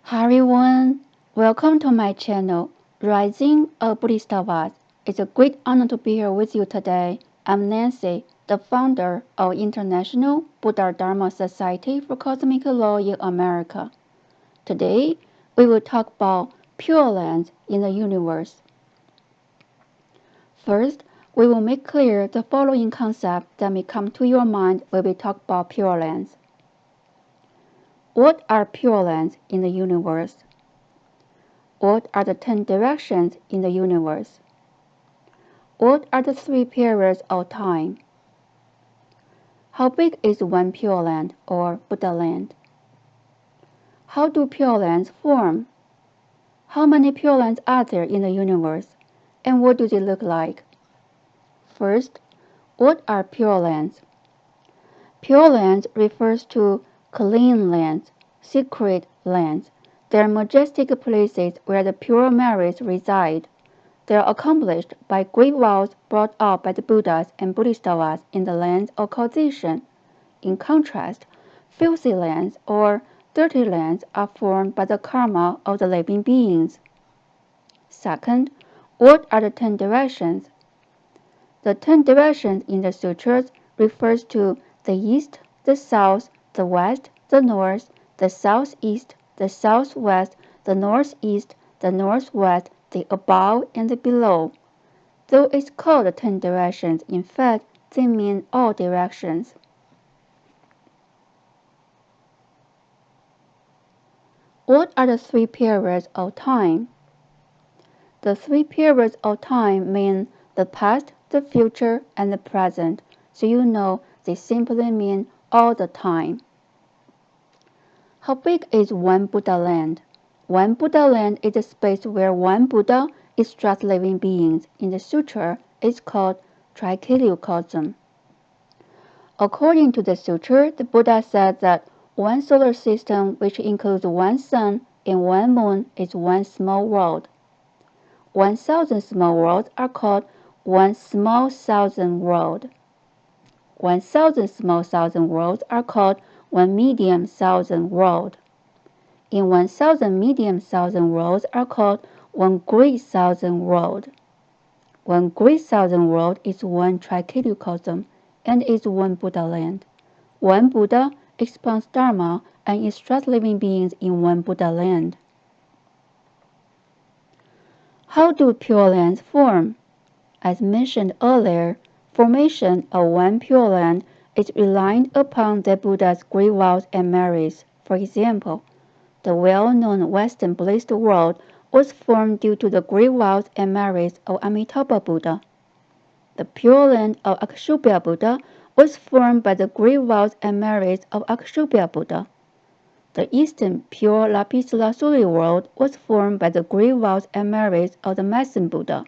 Hi everyone, welcome to my channel, Rising a Bodhisattva. It's a great honor to be here with you today. I'm Nancy, the founder of International Buddha Dharma Society for Cosmic Law in America. Today, we will talk about Pure Lands in the universe. First, we will make clear the following concepts that may come to your mind when we talk about Pure Lands. What are Pure Lands in the universe? What are the 10 directions in the universe? What are the 3 periods of time? How big is one Pure Land or Buddha land? How do Pure Lands form? How many Pure Lands are there in the universe? And what do they look like? First, what are Pure Lands? Pure Lands refers to clean lands, secret lands. They are majestic places where the pure merits reside. They are accomplished by great vows brought out by the Buddhas and Bodhisattvas in the lands of causation. In contrast, filthy lands or dirty lands are formed by the karma of the living beings. Second, what are the 10 directions? The 10 directions in the sutras refers to the east, the south, the west, the north, the southeast, the southwest, the northeast, the northwest, the above and the below. Though it's called the 10 directions, in fact, they mean all directions. What are the 3 periods of time? The 3 periods of time mean the past, the future, and the present, so you know they simply mean all the time. How big is one Buddha land? One Buddha land is a space where one Buddha instructs living beings. In the sutra, it's called Trikaliyukosm. According to the sutra, the Buddha said that one solar system, which includes one sun and one moon, is one small world. 1,000 small worlds are called one small thousand world. 1,000 small thousand worlds are called one medium thousand world. And 1,000 medium thousand worlds are called one great thousand world. One great thousand world is one Trikaliyukosm and is one Buddha land. One Buddha expounds Dharma and instructs living beings in one Buddha land. How do Pure Lands form? As mentioned earlier, formation of one Pure Land is reliant upon the Buddha's great vows and merits. For example, the well-known Western blessed world was formed due to the great vows and merits of Amitabha Buddha. The Pure Land of Akshobhya Buddha was formed by the great vows and merits of Akshobhya Buddha. The Eastern Pure Lapis Lazuli world was formed by the great vows and merits of the Mason Buddha.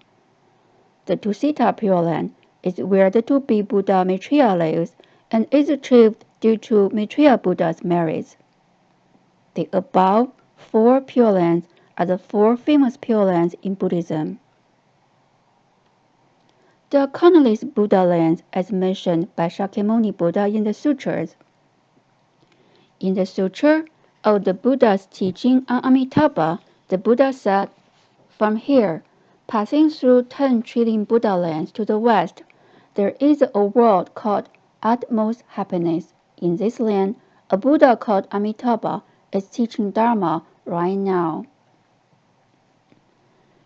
The Tusita Pure Land is where the to-be Buddha Maitreya lives and is achieved due to Maitreya Buddha's merits. The above 4 Pure Lands are the 4 famous Pure Lands in Buddhism. There are countless Buddha lands as mentioned by Shakyamuni Buddha in the sutras. In the sutra of the Buddha's teaching on Amitabha, the Buddha said, "From here, passing through 10 trillion Buddha lands to the west, there is a world called utmost happiness. In this land, a Buddha called Amitabha is teaching Dharma right now."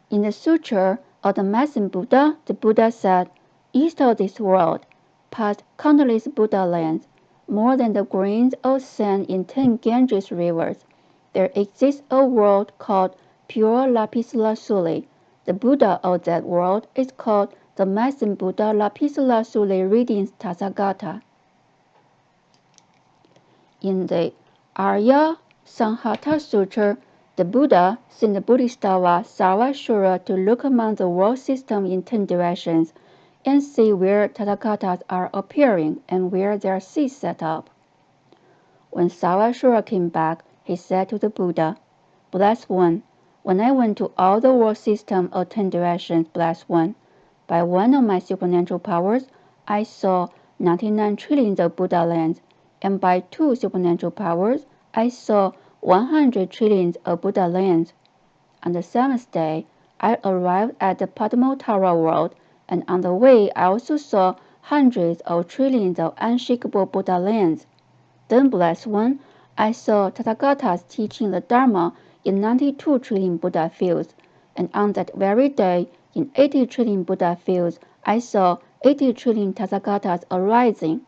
In the sutra of the Mason Buddha, the Buddha said, "East of this world, past countless Buddha lands, more than the grains of sand in 10 Ganges rivers, there exists a world called pure lapis lazuli. The Buddha of that world is called the Mason Buddha lapis lazuli reading Tathagata." In the Arya Sanghata Sutra, the Buddha sent the Bodhisattva Sarvasura to look among the world system in 10 directions and see where Tathagatas are appearing and where their seats set up. When Sarvasura came back, he said to the Buddha, "Blessed One, when I went to all the world system of 10 directions, Blessed One, by one of my supernatural powers, I saw 99 trillions of Buddha lands, and by 2 supernatural powers, I saw 100 trillions of Buddha lands. On the seventh day, I arrived at the Padma world, and on the way I also saw hundreds of trillions of unshakable Buddha lands. Then, blessed one, I saw Tathagatas teaching the Dharma in 92 trillion Buddha fields, and on that very day, in 80 trillion Buddha fields, I saw 80 trillion Tathagatas arising.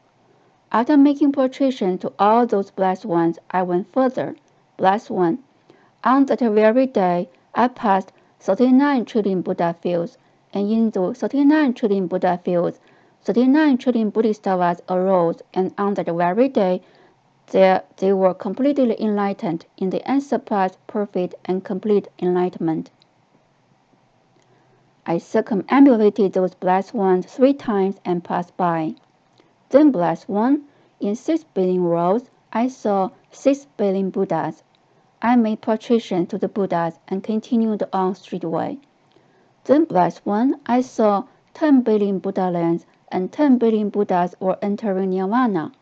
After making prostration to all those blessed ones, I went further. Blessed one, on that very day, I passed 39 trillion Buddha fields, and in those 39 trillion Buddha fields, 39 trillion Bodhisattvas arose, and on that very day, they were completely enlightened in the unsurpassed, perfect, and complete enlightenment. I circumambulated those blessed ones 3 times and passed by. Then, blessed one, in 6 billion worlds, I saw 6 billion Buddhas. I made prostration to the Buddhas and continued on straightway. Then, blessed one, I saw 10 billion Buddha lands, and 10 billion Buddhas were entering Nirvana.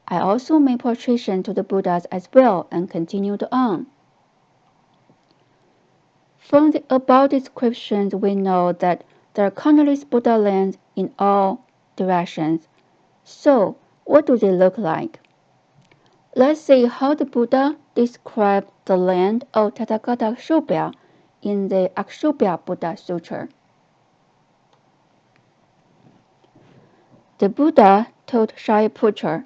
I also made prostration to the Buddhas as well and continued on. From the above descriptions, we know that there are countless Buddha lands in all directions. So, what do they look like? Let's see how the Buddha described the land of Tathagata Akshobhya in the Akshobhya Buddha Sutra. The Buddha told Shariputra,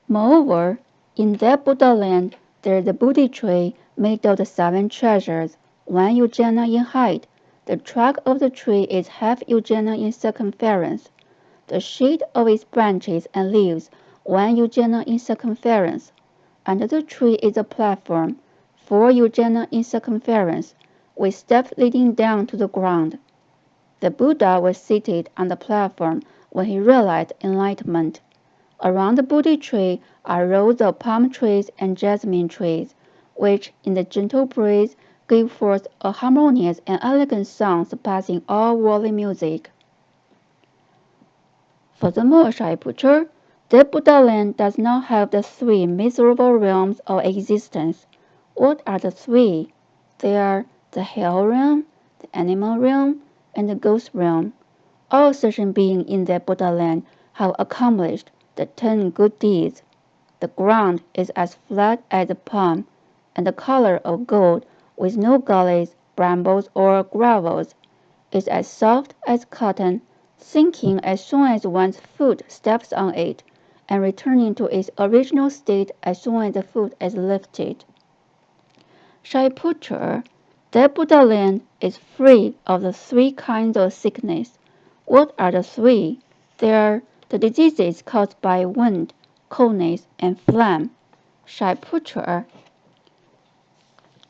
moreover, in that Buddha land there is a Bodhi tree made of the 7 treasures, 1 yojana in height. The trunk of the tree is half yojana in circumference. The shade of its branches and leaves 1 yojana in circumference. Under the tree is a platform, 4 yojana in circumference, with steps leading down to the ground. The Buddha was seated on the platform when he realized enlightenment. Around the Bodhi tree are rows of palm trees and jasmine trees, which, in the gentle breeze, give forth a harmonious and elegant sound surpassing all worldly music. Furthermore, Shariputra, that Buddha land does not have the 3 miserable realms of existence. What are the 3? They are the hell realm, the animal realm, and the ghost realm. All sentient beings in that Buddha land have accomplished the 10 good deeds. The ground is as flat as a palm, and the color of gold, with no gullies, brambles, or gravels, is as soft as cotton, sinking as soon as one's foot steps on it, and returning to its original state as soon as the foot is lifted. Shariputra, that Buddha land is free of the 3 kinds of sickness. What are the 3? They are the diseases caused by wind, coldness, and phlegm. Shariputra,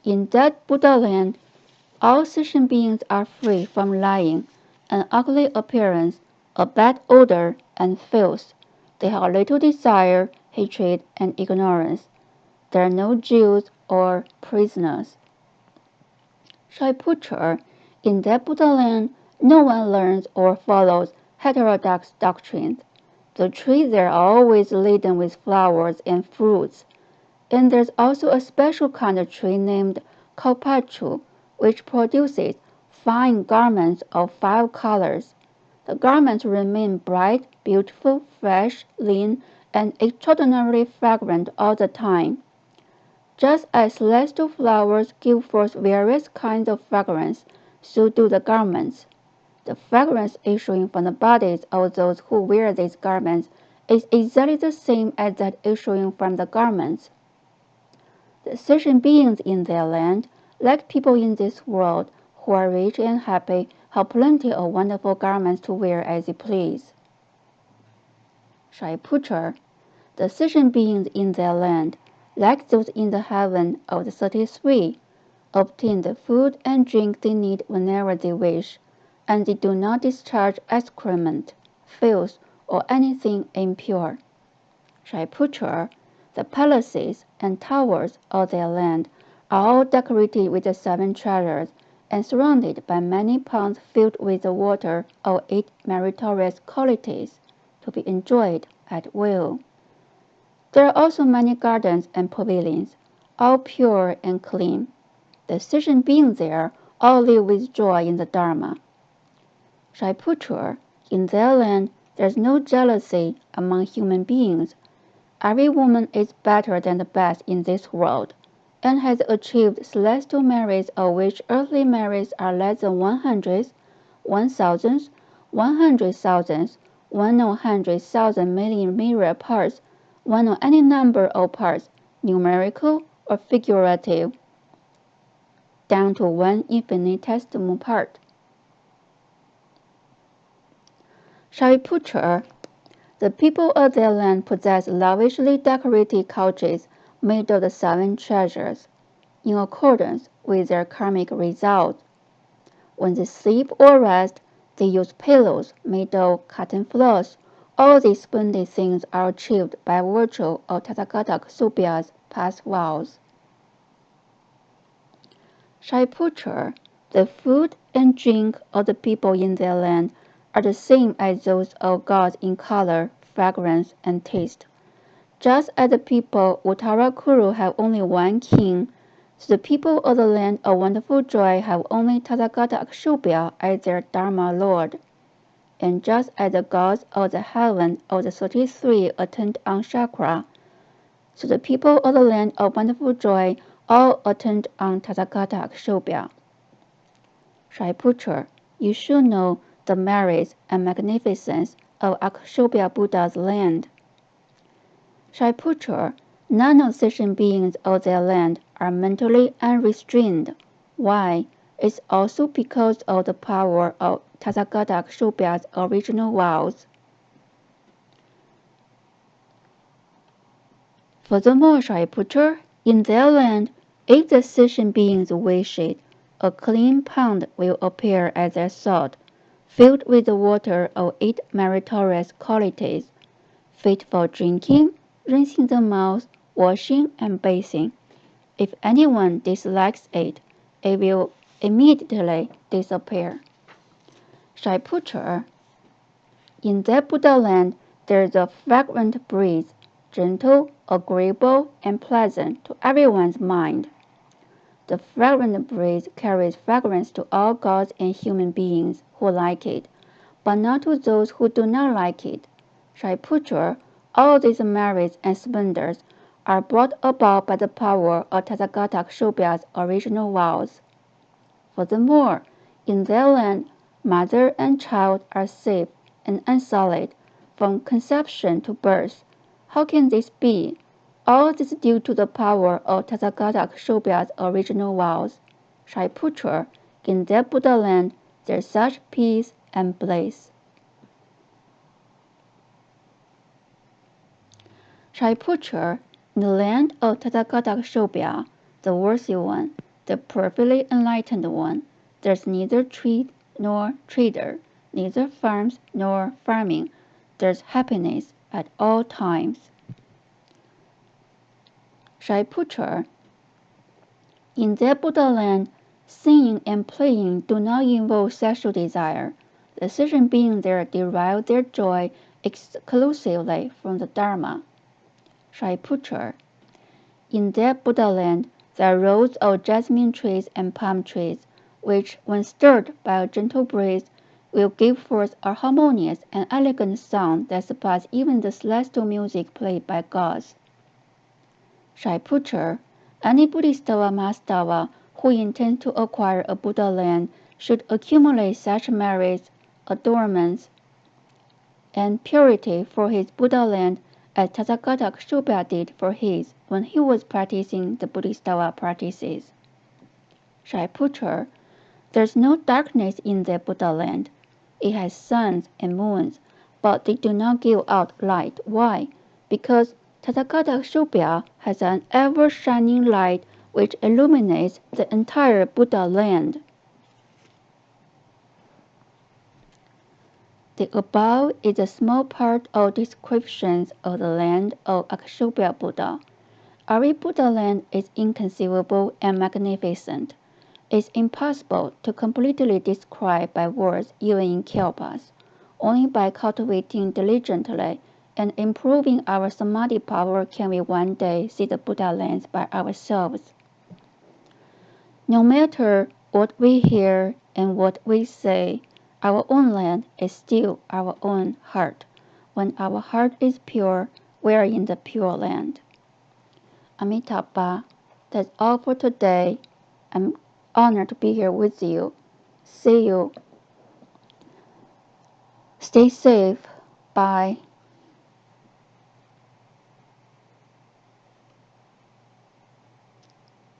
in that Buddha land, all sentient beings are free from lying, an ugly appearance, a bad odor, and filth. They have little desire, hatred, and ignorance. There are no Jews or prisoners. Shariputra, in that Buddha land, no one learns or follows heterodox doctrines. The trees there are always laden with flowers and fruits, and there's also a special kind of tree named Kalpachu, which produces fine garments of 5 colors. The garments remain bright, beautiful, fresh, lean, and extraordinarily fragrant all the time. Just as celestial flowers give forth various kinds of fragrance, so do the garments. The fragrance issuing from the bodies of those who wear these garments is exactly the same as that issuing from the garments. The sentient beings in their land, like people in this world, who are rich and happy, have plenty of wonderful garments to wear as they please. Shariputra, the sentient beings in their land, like those in the heaven of the 33, obtain the food and drink they need whenever they wish, and they do not discharge excrement, filth, or anything impure. Shariputra, the palaces and towers of their land are all decorated with the 7 treasures, and surrounded by many ponds filled with the water of 8 meritorious qualities, to be enjoyed at will. There are also many gardens and pavilions, all pure and clean. The sentient beings there all live with joy in the Dharma. Shaiputra, in their land there is no jealousy among human beings. Every woman is better than the best in this world, and has achieved celestial merits of which earthly merits are less than 100, 1,000, 100,000, 100,000 million myriad parts, one or any number of parts, numerical or figurative, down to one infinitesimal part. Shariputra, the people of their land possess lavishly decorated couches made of the 7 treasures, in accordance with their karmic results. When they sleep or rest, they use pillows made of cotton floss. All these splendid things are achieved by virtue of Tathagata Ksubhya's past vows. Shaiputra, the food and drink of the people in their land are the same as those of gods in color, fragrance, and taste. Just as the people Uttarakuru have only one king, so the people of the land of wonderful joy have only Tathagata Akshobhya as their Dharma Lord. And just as the gods of the heaven of the 33 attend on Chakra, so the people of the land of wonderful joy all attend on Tathagata Akshobhya. Shaiputra, you should know the merits and magnificence of Akshobhya Buddha's land. Shaiputra, none of sentient beings of their land are mentally unrestrained. Why? It's also because of the power of Tathagata Akshobhya's original vows. Furthermore, Shaiputra, in their land, if the sentient beings wish it, a clean pond will appear at their thought, filled with the water of 8 meritorious qualities, fit for drinking, rinsing the mouth, washing, and bathing. If anyone dislikes it, it will immediately disappear. Shaiputra, in that Buddha land there is a fragrant breeze, gentle, agreeable, and pleasant to everyone's mind. The fragrant breeze carries fragrance to all gods and human beings who like it, but not to those who do not like it. Shaiputra, all these merits and splendors are brought about by the power of Tathagata Akshobhya's original vows. Furthermore, in their land, mother and child are safe and unsullied from conception to birth. How can this be? All this is due to the power of Tathagata Akshobhya's original vows. Shaiputra, in that Buddha land, there is such peace and bliss. Shaiputra, in the land of Tathagata Akshobhya, the worthy one, the perfectly enlightened one, there is neither trade nor trader, neither farms nor farming. There is happiness at all times. Shaiputra, in that Buddha land, singing and playing do not involve sexual desire. The sentient beings there derive their joy exclusively from the Dharma. Shaiputra, in that Buddha land, there are rows of jasmine trees and palm trees, which, when stirred by a gentle breeze, will give forth a harmonious and elegant sound that surpasses even the celestial music played by gods. Shaiputra, any Bodhisattva Mahastava who intends to acquire a Buddha land should accumulate such merits, adornments, and purity for his Buddha land as Tathagata Akshobhya did for his when he was practicing the Bodhisattva practices. Shaiputra, there is no darkness in the Buddha land. It has suns and moons, but they do not give out light. Why? Because Tathagata Akshobhya has an ever-shining light which illuminates the entire Buddha land. The above is a small part of descriptions of the land of Akshobhya Buddha. Every Buddha land is inconceivable and magnificent. It is impossible to completely describe by words even in Kalpas. Only by cultivating diligently and improving our samadhi power, can we one day see the Buddha lands by ourselves? No matter what we hear and what we say, our own land is still our own heart. When our heart is pure, we are in the Pure Land. Amitabha, that's all for today. I'm honored to be here with you. See you. Stay safe. Bye.